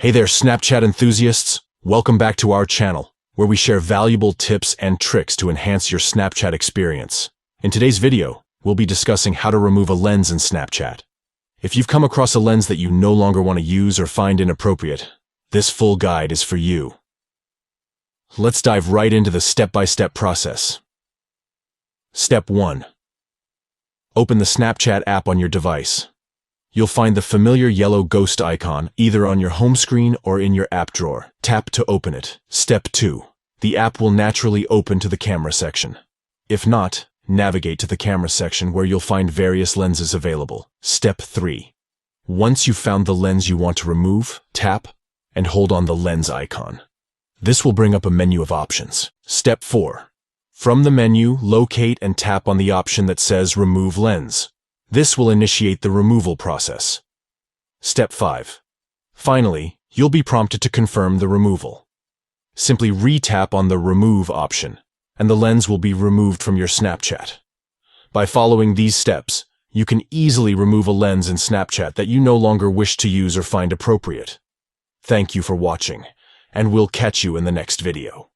Hey there, Snapchat enthusiasts! Welcome back to our channel, where we share valuable tips and tricks to enhance your Snapchat experience. In today's video, we'll be discussing how to remove a lens in Snapchat. If you've come across a lens that you no longer want to use or find inappropriate, this full guide is for you. Let's dive right into the step-by-step process. Step 1. Open the Snapchat app on your device. You'll find the familiar yellow ghost icon either on your home screen or in your app drawer. Tap to open it. Step 2. The app will naturally open to the camera section. If not, navigate to the camera section where you'll find various lenses available. Step 3. Once you've found the lens you want to remove, tap and hold on the lens icon. This will bring up a menu of options. Step 4. From the menu, locate and tap on the option that says Remove Lens. This will initiate the removal process. Step 5. Finally, you'll be prompted to confirm the removal. Simply re-tap on the Remove option, and the lens will be removed from your Snapchat. By following these steps, you can easily remove a lens in Snapchat that you no longer wish to use or find appropriate. Thank you for watching, and we'll catch you in the next video.